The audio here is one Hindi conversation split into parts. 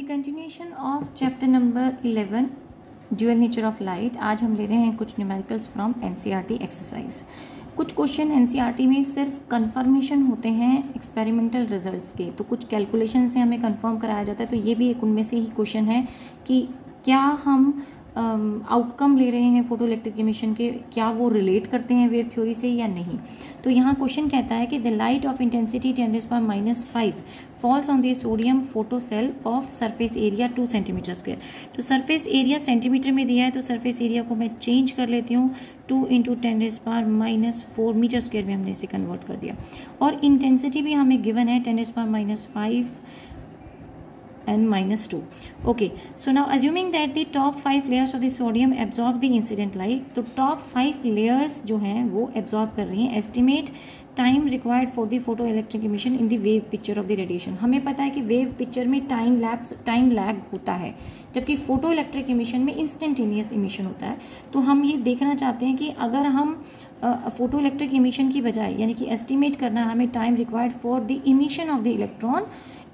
Continuation of chapter number 11 dual nature of light. आज हम ले रहे हैं कुछ न्यूमेरिकल्स फ्रॉम एनसीईआरटी एक्सरसाइज। कुछ क्वेश्चन एनसीईआरटी में सिर्फ कंफर्मेशन होते हैं एक्सपेरिमेंटल रिजल्ट्स के, तो कुछ कैलकुलेशन से हमें कंफर्म कराया जाता है। तो ये भी एक उनमें से ही क्वेश्चन है कि क्या हम आउटकम ले रहे हैं फोटो इलेक्ट्रिक इमिशन के, क्या वो रिलेट करते हैं वेव थ्योरी से या नहीं। तो यहाँ क्वेश्चन कहता है कि the light of intensity 10⁻⁵ falls on the sodium photo cell of surface area 2 centimetre square. तो सरफेस एरिया सेंटीमीटर में दिया है, तो सरफेस एरिया को मैं चेंज कर लेती हूँ, 2 × 10⁻⁴ मीटर स्क्वायर में हमने इसे कन्वर्ट कर दिया। और इंटेंसिटी भी हमें गिवन है 10⁻⁵ and -2. Okay, so now assuming that the top 5 layers of the sodium absorb the incident light, तो top 5 layers जो हैं वो absorb कर रही हैं। estimate time required for the photoelectric emission in the wave picture of the radiation। हमें पता है कि वेव पिक्चर में टाइम लैग होता है, जबकि फोटो इलेक्ट्रिक इमिशन में इंस्टेंटेनियस इमिशन होता है। तो हम ये देखना चाहते हैं कि अगर हम फोटो इलेक्ट्रिक इमिशन की बजाय यानी कि एस्टिमेट करना हमें time required for the emission of the electron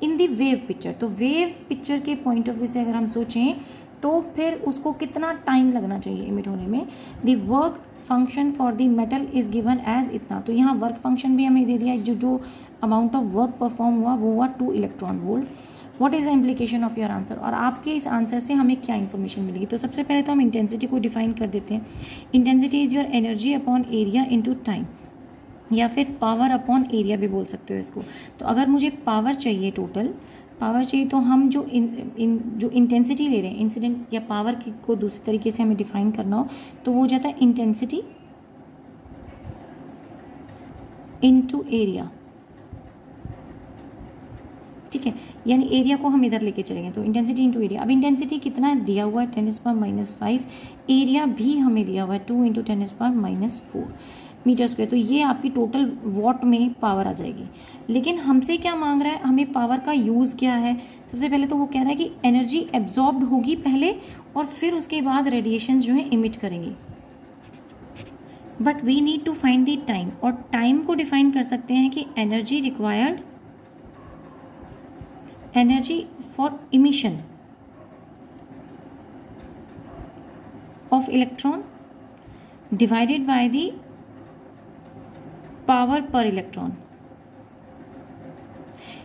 in the wave picture, तो वेव पिक्चर के पॉइंट ऑफ व्यू से अगर हम सोचें तो फिर उसको कितना टाइम लगना चाहिए इमिट होने में। The work function for the metal is given as इतना, तो यहाँ वर्क फंक्शन भी हमें दे दिया है, जो अमाउंट ऑफ वर्क परफॉर्म हुआ वो हुआ 2 electron volt. What is the implication of your answer, और आपके इस आंसर से हमें क्या इन्फॉर्मेशन मिलेगी। तो सबसे पहले तो हम इंटेंसिटी को डिफाइन कर देते हैं। Intensity is your energy upon area into time, या फिर पावर अपॉन एरिया भी बोल सकते हो इसको। तो अगर मुझे पावर चाहिए, टोटल पावर चाहिए, तो हम जो जो इंटेंसिटी ले रहे हैं इंसिडेंट या पावर को दूसरे तरीके से हमें डिफाइन करना हो तो वो हो जाता है इंटेंसिटी इनटू एरिया। ठीक है, यानी एरिया को हम इधर लेके चलेंगे, तो इंटेंसिटी इनटू एरिया। अब इंटेंसिटी कितना दिया हुआ है 10⁻⁵, एरिया भी हमें दिया हुआ है 2 × 10⁻⁴ मीटर स्क्वायर। तो ये आपकी टोटल वॉट में पावर आ जाएगी। लेकिन हमसे क्या मांग रहा है, हमें पावर का यूज़ क्या है। सबसे पहले तो वो कह रहा है कि एनर्जी एब्जॉर्ब्ड होगी पहले और फिर उसके बाद रेडिएशंस जो है इमिट करेंगी। But we need to find the time, और टाइम को डिफाइन कर सकते हैं कि energy required, energy for emission of electron divided by the power per electron.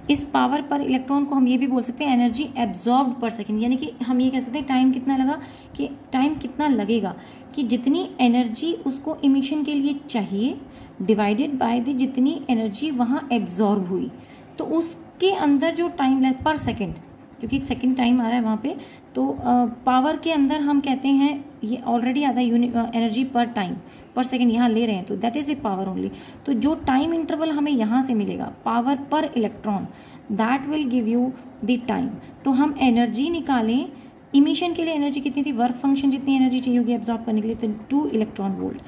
इस पावर पर इलेक्ट्रॉन को हम ये भी बोल सकते हैं एनर्जी एब्जॉर्ब्ड पर सेकेंड, यानी कि हम ये कह सकते हैं टाइम कितना लगा, कि टाइम कितना लगेगा कि जितनी एनर्जी उसको इमिशन के लिए चाहिए डिवाइडेड बाय द जितनी एनर्जी वहाँ एब्जॉर्ब हुई, तो उसके अंदर जो टाइम लग पर सेकेंड, क्योंकि सेकेंड टाइम आ रहा है वहाँ पे, तो पावर के अंदर हम कहते हैं ये ऑलरेडी आता है यूनिट एनर्जी पर टाइम पर सेकेंड यहाँ ले रहे हैं, तो that is a power only. तो जो टाइम इंटरवल हमें यहाँ से मिलेगा power per electron, that will give you the time. तो हम एनर्जी निकालें, इमिशन के लिए एनर्जी कितनी थी, वर्क फंक्शन जितनी एनर्जी चाहिए होगी एब्जॉर्ब करने के लिए, तो 2 electron volt.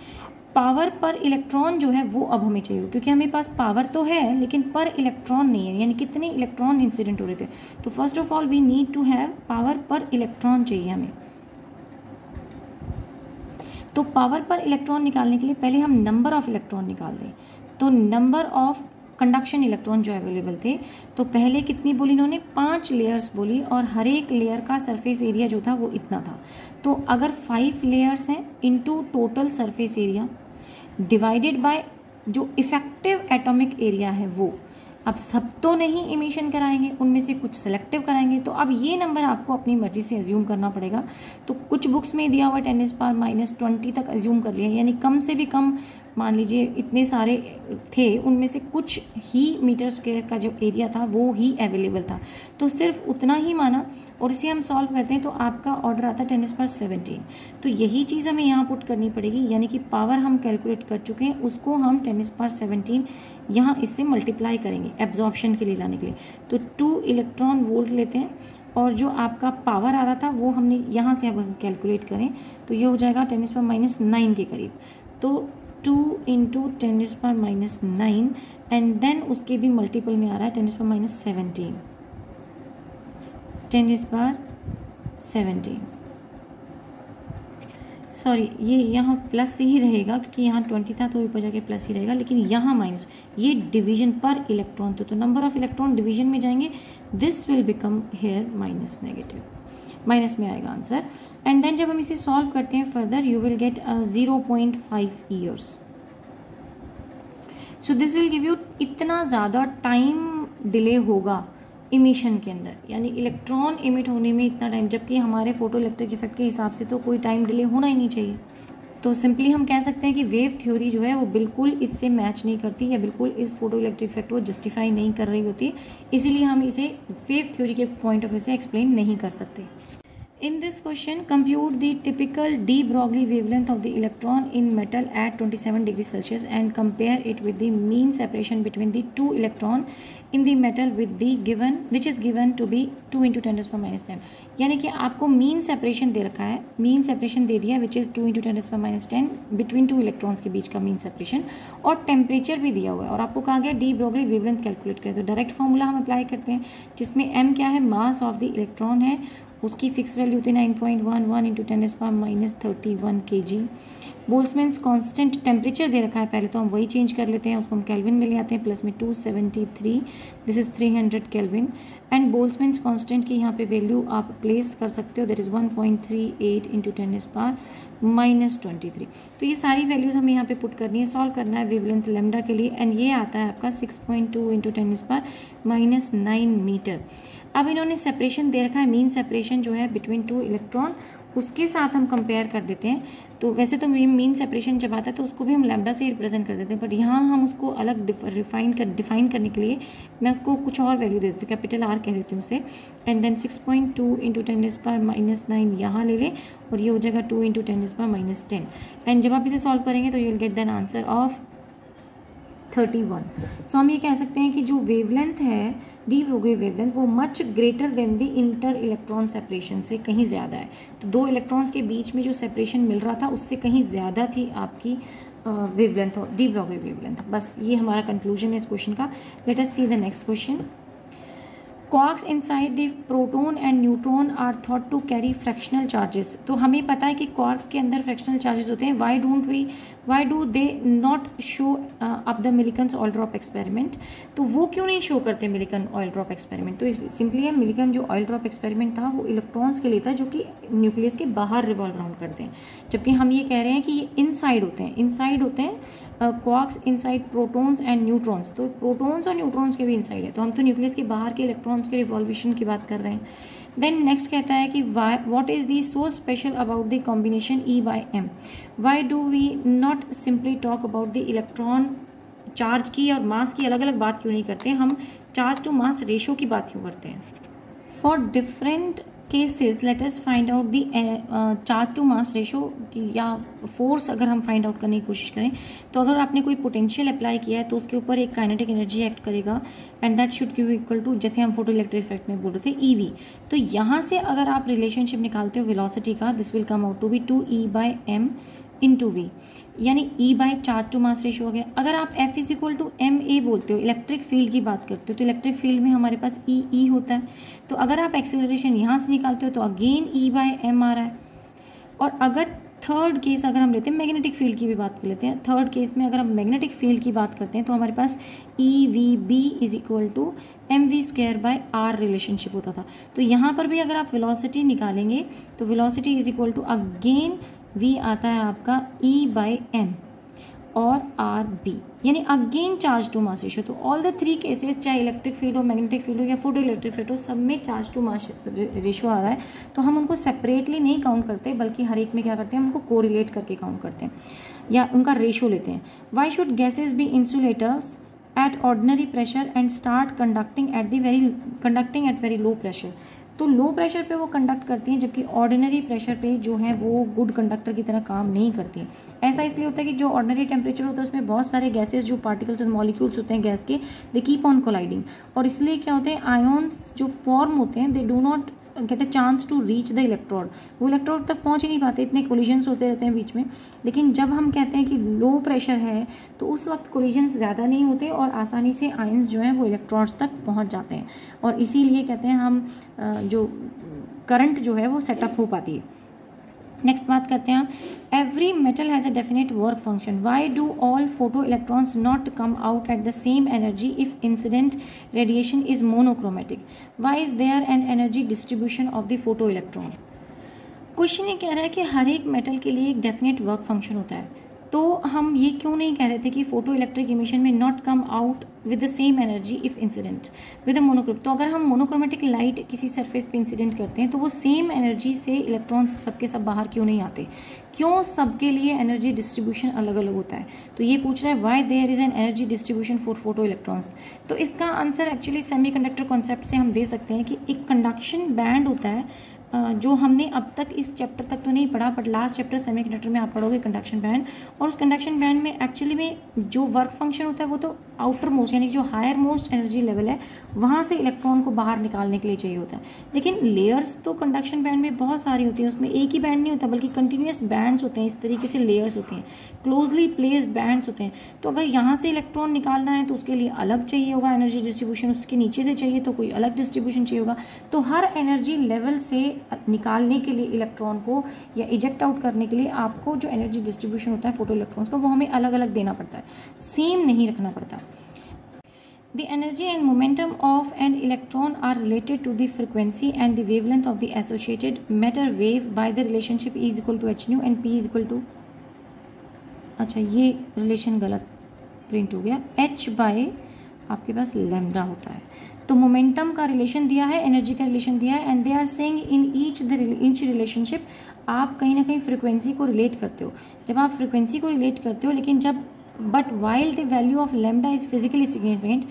Power per electron जो है वो अब हमें चाहिए, क्योंकि हमें पास पावर तो है लेकिन पर इलेक्ट्रॉन नहीं है, यानी कितने इलेक्ट्रॉन इंसिडेंट हो रहे थे। तो first of all we need to have power per electron चाहिए हमें। तो पावर पर इलेक्ट्रॉन निकालने के लिए पहले हम नंबर ऑफ इलेक्ट्रॉन निकाल दें। तो नंबर ऑफ कंडक्शन इलेक्ट्रॉन जो अवेलेबल थे, तो पहले कितनी बोली इन्होंने, 5 लेयर्स बोली, और हर एक लेयर का सरफेस एरिया जो था वो इतना था। तो अगर 5 लेयर्स हैं into total surface area divided by जो इफेक्टिव एटॉमिक एरिया है वो, अब सब तो नहीं इमिशन कराएंगे, उनमें से कुछ सेलेक्टिव कराएंगे, तो अब ये नंबर आपको अपनी मर्जी से एज्यूम करना पड़ेगा। तो कुछ बुक्स में दिया हुआ 10⁻⁻20 तक एज्यूम कर लिया, यानी कम से भी कम मान लीजिए इतने सारे थे, उनमें से कुछ ही मीटर स्क्वायर का जो एरिया था वो ही अवेलेबल था, तो सिर्फ उतना ही माना, और इसे हम सॉल्व करते हैं तो आपका ऑर्डर आता है 10⁻17। तो यही चीज़ हमें यहाँ पुट करनी पड़ेगी, यानी कि पावर हम कैलकुलेट कर चुके हैं, उसको हम 10⁻17 यहाँ इससे मल्टीप्लाई करेंगे एब्जॉर्प्शन के लिए लाने के लिए। तो 2 इलेक्ट्रॉन वोल्ट लेते हैं, और जो आपका पावर आ रहा था वो हमने यहाँ से अब कैलकुलेट करें तो ये हो जाएगा 10⁻⁹ के करीब। तो 2 × 10⁻⁹, एंड देन उसके भी मल्टीपल में आ रहा है 10⁻17, 10⁻17। सॉरी, ये यहाँ प्लस ही रहेगा क्योंकि यहाँ 20 था तो ऊपर जाके प्लस ही रहेगा, लेकिन यहाँ माइनस, ये डिवीजन पर इलेक्ट्रॉन तो नंबर ऑफ इलेक्ट्रॉन डिवीजन में जाएंगे, this will become here minus negative, minus में आएगा आंसर। एंड देन जब हम इसे सॉल्व करते हैं further, you will gate 0.5 years. So this will give you, इतना ज़्यादा टाइम डिले होगा इमिशन के अंदर, यानी इलेक्ट्रॉन इमिट होने में इतना टाइम, जबकि हमारे फोटो इलेक्ट्रिक इफेक्ट के हिसाब से तो कोई टाइम डिले होना ही नहीं चाहिए। तो सिंपली हम कह सकते हैं कि वेव थ्योरी जो है वो बिल्कुल इससे मैच नहीं करती, या बिल्कुल इस फोटो इलेक्ट्रिक इफेक्ट को जस्टिफाई नहीं कर रही होती, इसीलिए हम इसे वेव थ्योरी के पॉइंट ऑफ व्यू से एक्सप्लेन नहीं कर सकते। In this question, compute the typical de Broglie wavelength of the electron in metal at 27 degrees Celsius and compare it with the mean separation between the two electron in the metal with the given, which is given to be 2 × 10⁻⁻10। यानी कि आपको मीन सेपरेशन दे रखा है, मीन सेपरेशन दे दिया which is 2 × 10⁻10 between two electrons के बीच का मीन सेपरेशन, और टेम्परेचर भी दिया हुआ है, और आपको कहा गया डी ब्रोगली वेवलेंथ कैलकुलेट करें। तो डायरेक्ट फॉर्मूला हम अप्लाई करते हैं, जिसमें m क्या है, मास ऑफ द इलेक्ट्रॉन है, उसकी फिक्स वैल्यू होती है 9.11 × 10⁻31 kg। बोल्ट्जमैन्स कांस्टेंट टेम्परेचर दे रखा है, पहले तो हम वही चेंज कर लेते हैं, उसको हम केल्विन में ले आते हैं, प्लस में 273, this is 300 kelvin. And Boltzmann's constant की यहाँ पे वैल्यू आप प्लेस कर सकते हो, दैट इज़ 1.38 × 10⁻23। तो ये सारी वैल्यूज़ हमें यहाँ पे पुट करनी है, सॉल्व करना है वेवलेंथ लैम्डा के लिए, एंड ये आता है आपका 6.2 × 10⁻9 मीटर। अब इन्होंने सेपरेशन दे रखा है, मीन सेपरेशन जो है बिटवीन टू इलेक्ट्रॉन, उसके साथ हम कंपेयर कर देते हैं। तो वैसे तो मीन सेपरेशन जब आता है तो उसको भी हम लैम्डा से रिप्रेजेंट कर देते हैं, बट यहाँ हम उसको अलग डिफाइन करने के लिए मैं उसको कुछ और वैल्यू दे देती हूँ, कैपिटल आर कह देती हूँ उसे। एंड देन 6.2 × 10⁻9 यहाँ ले लें, और ये हो जाएगा 2 × 10⁻10। एंड जब आप इसे सॉल्व करेंगे तो you will get than answer of 31। So हम ये कह सकते हैं कि जो वेवलेंथ है डी ब्रोगली वेवलेंथ, वो much greater than the inter electron separation से कहीं ज़्यादा है। तो दो इलेक्ट्रॉन्स के बीच में जो सेपरेशन मिल रहा था उससे कहीं ज़्यादा थी आपकी वेवलेंथ और डी ब्रोगली वेवलेंथ। बस ये हमारा कंक्लूजन है इस क्वेश्चन का। Let us see the next question. Quarks inside the proton and neutron are thought to carry fractional charges. तो हमें पता है कि क्वार्क्स के अंदर फ्रैक्शनल चार्जेस होते हैं। Why do they not show up the Millikan's oil drop experiment. तो वो क्यों नहीं शो करते मिलिकन ऑयल ड्रॉप एक्सपेरिमेंट? तो सिंपली है, मिलिकन जो ऑयल ड्रॉप एक्सपेरिमेंट था वो इलेक्ट्रॉन्स के लिए था जो कि न्यूक्लियस के बाहर रिवॉल्व राउंड करते हैं, जबकि हम ये कह रहे हैं कि ये इनसाइड होते हैं quarks inside protons and neutrons. तो प्रोटॉन्स और न्यूट्रॉन्स के भी इनसाइड है, तो हम तो न्यूक्लियस के बाहर के इलेक्ट्रॉन्स के रिवॉल्यूशन की बात कर रहे हैं। देन नेक्स्ट कहता है कि what is the so special about the combination E/m। Why do we not simply talk about the electron charge की और मास की अलग अलग बात क्यों नहीं करते, हम चार्ज टू मास रेशो की बात क्यों करते हैं? For different cases let us find out the charge to mass ratio या फोर्स। अगर हम फाइंड आउट करने की कोशिश करें तो अगर आपने कोई पोटेंशियल अप्लाई किया है तो उसके ऊपर एक काइनेटिक एनर्जी एक्ट करेगा, and that should give equal to, जैसे हम फोटो इलेक्ट्रिक इफेक्ट में बोल रहे थे, EV। तो यहाँ से अगर आप रिलेशनशिप निकालते हो वेलोसिटी का, this will come out to be 2E/m × V, यानी E by charge to mass ratio हो गया। अगर आप F = ma बोलते हो, इलेक्ट्रिक फील्ड की बात करते हो, तो इलेक्ट्रिक फील्ड में हमारे पास E होता है। तो अगर आप एक्सेलरेशन यहाँ से निकालते हो तो अगेन E/m आ रहा है। और अगर थर्ड केस अगर हम लेते हैं, मैग्नेटिक फील्ड की भी बात कर लेते हैं, थर्ड केस में अगर हम मैग्नेटिक फील्ड की बात करते हैं तो हमारे पास EVB = mv²/r रिलेशनशिप होता था। तो यहाँ पर भी अगर आप वेलोसिटी निकालेंगे तो वेलोसिटी = अगेन V आता है आपका E/m और RB, यानी again charge to mass ratio. तो ऑल द थ्री केसेस, चाहे इलेक्ट्रिक फील्ड हो, मैग्नेटिक फील्ड हो या फोटो इलेक्ट्रिक फील्ड हो, सब में चार्ज टू मास रेशो आ रहा है। तो हम उनको सेपरेटली नहीं काउंट करते, बल्कि हर एक में क्या करते हैं, हम उनको कोरिलेट करके काउंट करते हैं या उनका रेशो लेते हैं। Why should gases B insulators eight ordinary pressure and start conducting at very low pressure. तो लो प्रेशर पे वो कंडक्ट करती हैं, जबकि ऑर्डिनरी प्रेशर पे जो है वो गुड कंडक्टर की तरह काम नहीं करती हैं। ऐसा इसलिए होता है कि जो ऑर्डिनरी टेम्परेचर होता है उसमें बहुत सारे गैसेस, जो पार्टिकल्स और मॉलिक्यूल्स होते हैं गैस के, दे कीप ऑन कोलाइडिंग, और इसलिए क्या होते हैं, आयॉन्स जो फॉर्म होते हैं, they do not get a chance to reach the electrode. वो इलेक्ट्रोड तक पहुंच ही नहीं पाते, इतने कोलिजन्स होते रहते हैं बीच में। लेकिन जब हम कहते हैं कि लो प्रेशर है तो उस वक्त कोलिजन्स ज़्यादा नहीं होते और आसानी से आयंस जो हैं वो इलेक्ट्रोड्स तक पहुंच जाते हैं, और इसीलिए कहते हैं हम जो करंट जो है वो सेटअप हो पाती है। नेक्स्ट बात करते हैं हम, every metal has a definite work function, why do all photo electrons not come out at the same energy if incident radiation is monochromatic, why is there an energy distribution of the photo electron. Question ये कह रहा है कि हर एक मेटल के लिए एक डेफिनेट वर्क फंक्शन होता है, तो हम ये क्यों नहीं कह देते कि फोटो इलेक्ट्रिक इमिशन में not come out with the same energy if incident with a monochrome. तो अगर हम मोनोक्रोमेटिक लाइट किसी सरफेस पे इंसिडेंट करते हैं तो वो सेम एनर्जी से इलेक्ट्रॉन्स सबके सब बाहर क्यों नहीं आते, क्यों सबके लिए एनर्जी डिस्ट्रीब्यूशन अलग अलग होता है। तो ये पूछ रहा है why there is an energy distribution for photo electrons. तो इसका आंसर एक्चुअली सेमीकंडक्टर कॉन्सेप्ट से हम दे सकते हैं कि एक कंडक्शन बैंड होता है, जो हमने अब तक इस चैप्टर तक तो नहीं पढ़ा, बट लास्ट चैप्टर सेमीकंडक्टर में आप पढ़ोगे कंडक्शन बैंड, और उस कंडक्शन बैंड में एक्चुअली में जो वर्क फंक्शन होता है वो तो आउटर मोस्ट यानी जो हायर मोस्ट एनर्जी लेवल है वहाँ से इलेक्ट्रॉन को बाहर निकालने के लिए चाहिए होता है। लेकिन लेयर्स तो कंडक्शन बैंड में बहुत सारी होती हैं, उसमें एक ही बैंड नहीं होता बल्कि कंटिन्यूस बैंड्स होते हैं, इस तरीके से लेयर्स होती हैं, क्लोजली प्लेस्ड बैंड्स होते हैं। तो अगर यहाँ से इलेक्ट्रॉन निकालना है तो उसके लिए अलग चाहिए होगा एनर्जी डिस्ट्रीब्यूशन, उसके नीचे से चाहिए तो कोई अलग डिस्ट्रीब्यूशन चाहिए होगा। तो हर एनर्जी लेवल से निकालने के लिए इलेक्ट्रॉन को या इजेक्ट आउट करने के लिए आपको जो एनर्जी डिस्ट्रीब्यूशन होता है फोटो इलेक्ट्रॉन्स का वो हमें अलग अलग देना पड़ता है, सेम नहीं रखना पड़ता। The energy and momentum of an electron are related to the frequency and the wavelength of the associated matter wave by the relationship E is equal to h nu and P is equal to, अच्छा ये रिलेशन गलत प्रिंट हो गया, h बाय आपके पास लैम्डा होता है। तो मोमेंटम का रिलेशन दिया है, एनर्जी का रिलेशन दिया है, and they are saying in each relationship आप कहीं ना कहीं फ्रिक्वेंसी को रिलेट करते हो। जब आप फ्रिक्वेंसी को रिलेट करते हो, लेकिन जब but while the value of lambda is physically significant,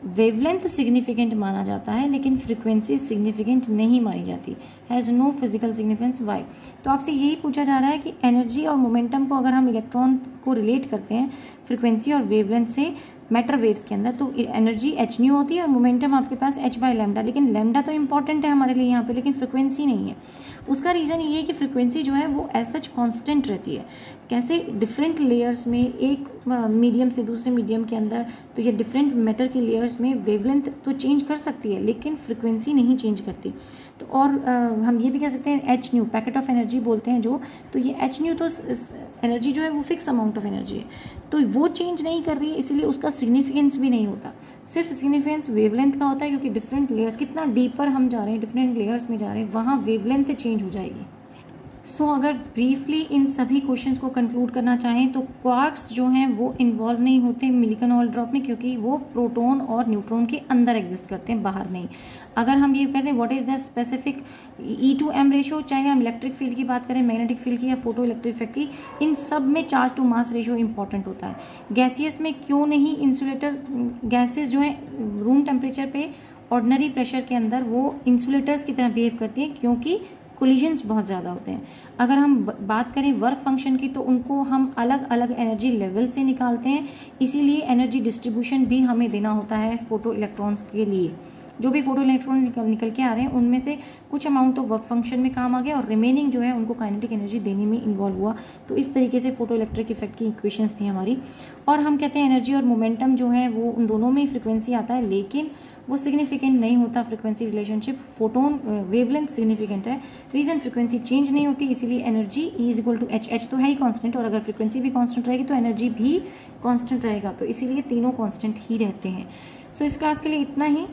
wavelength significant माना जाता है लेकिन फ्रिक्वेंसी सिग्निफिकेंट नहीं मानी जाती, has no physical significance. Why? तो आपसे यही पूछा जा रहा है कि एनर्जी और मोमेंटम को अगर हम इलेक्ट्रॉन को रिलेट करते हैं फ्रिक्वेंसी और वेवलेंथ से मैटर वेव्स के अंदर, तो एनर्जी एच न्यू होती है और मोमेंटम आपके पास एच बाय लैम्डा, लेकिन लैम्डा तो इंपॉर्टेंट है हमारे लिए यहाँ पे, लेकिन फ्रिक्वेंसी नहीं है। उसका रीज़न ये है कि फ्रिक्वेंसी जो है वो एज सच कांस्टेंट रहती है। कैसे? डिफरेंट लेयर्स में, एक मीडियम से दूसरे मीडियम के अंदर, तो ये डिफरेंट मैटर की लेयर्स में वेवलेंथ तो चेंज कर सकती है लेकिन फ्रिक्वेंसी नहीं चेंज करती। तो और हम ये भी कह सकते हैं H new, packet of energy बोलते हैं जो, तो ये एच न्यू तो एनर्जी जो है वो फिक्स अमाउंट ऑफ एनर्जी है, तो वो चेंज नहीं कर रही है, इसीलिए उसका सिग्निफिकेंस भी नहीं होता। सिर्फ सिग्निफिकेंस वेवलेंथ का होता है, क्योंकि डिफरेंट लेयर्स, कितना डीपर हम जा रहे हैं, डिफरेंट लेयर्स में जा रहे हैं, वहाँ वेवलेंथ चेंज हो जाएगी। सो अगर ब्रीफली इन सभी क्वेश्चंस को कंक्लूड करना चाहें तो क्वार्क्स जो हैं वो इन्वॉल्व नहीं होते मिलिकन ऑयल ड्रॉप में, क्योंकि वो प्रोटॉन और न्यूट्रॉन के अंदर एग्जिस्ट करते हैं, बाहर नहीं। अगर हम ये कहते हैं what is the specific E/M ratio, चाहे हम इलेक्ट्रिक फील्ड की बात करें, मैग्नेटिक फील्ड की या फोटो इलेक्ट्रिक इफेक्ट की, इन सब में charge to mass ratio important होता है। गैसियस में क्यों नहीं? इंसुलेटर गैसेज जो है रूम टेम्परेचर पे ऑर्डिनरी प्रेशर के अंदर वो इंसुलेटर्स की तरह बिहेव करती हैं, क्योंकि कोलिजन्स बहुत ज़्यादा होते हैं। अगर हम बात करें वर्क फंक्शन की, तो उनको हम अलग अलग एनर्जी लेवल से निकालते हैं, इसीलिए एनर्जी डिस्ट्रीब्यूशन भी हमें देना होता है फोटो इलेक्ट्रॉन्स के लिए। जो भी फोटो इलेक्ट्रॉन निकल के आ रहे हैं उनमें से कुछ अमाउंट तो वर्क फंक्शन में काम आ गया और रिमेनिंग जो है उनको काइनेटिक एनर्जी देने में इन्वॉल्व हुआ। तो इस तरीके से फोटो इलेक्ट्रिक इफेक्ट की इक्वेशंस थी हमारी। और हम कहते हैं एनर्जी और मोमेंटम जो है वो उन दोनों में ही फ्रिक्वेंसी आता है, लेकिन वो सिग्निफिकेंट नहीं होता frequency relationship. Photon wavelength significant है, रीजन फ्रिक्वेंसी चेंज नहीं होती, इसीलिए एनर्जी E=H। एच तो है ही कांस्टेंट, और अगर फ्रिक्वेंसी भी कांस्टेंट रहेगी तो एनर्जी भी कांस्टेंट रहेगा, तो इसीलिए तीनों कांस्टेंट ही रहते हैं। सो इस क्लास के लिए इतना ही।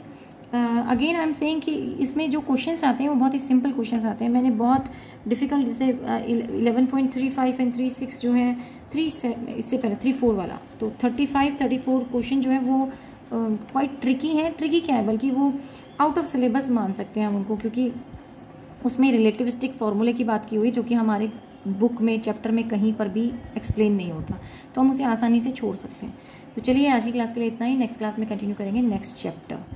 अगेन आई एम सेइंग कि इसमें जो क्वेश्चंस आते हैं वो बहुत ही सिंपल क्वेश्चंस आते हैं। मैंने बहुत डिफ़िकल्ट, जैसे 11.35 एंड 36 जो है, इससे पहले 3-4 वाला, तो 35-34 क्वेश्चन जो है वो क्वाइट ट्रिकी है। ट्रिकी क्या है, बल्कि वो आउट ऑफ सिलेबस मान सकते हैं हम उनको, क्योंकि उसमें रिलेटिविस्टिक फार्मूले की बात की हुई जो कि हमारे बुक में, चैप्टर में कहीं पर भी एक्सप्लेन नहीं होता, तो हम उसे आसानी से छोड़ सकते हैं। तो चलिए आज की क्लास के लिए इतना ही। नेक्स्ट क्लास में कंटिन्यू करेंगे नेक्स्ट चैप्टर।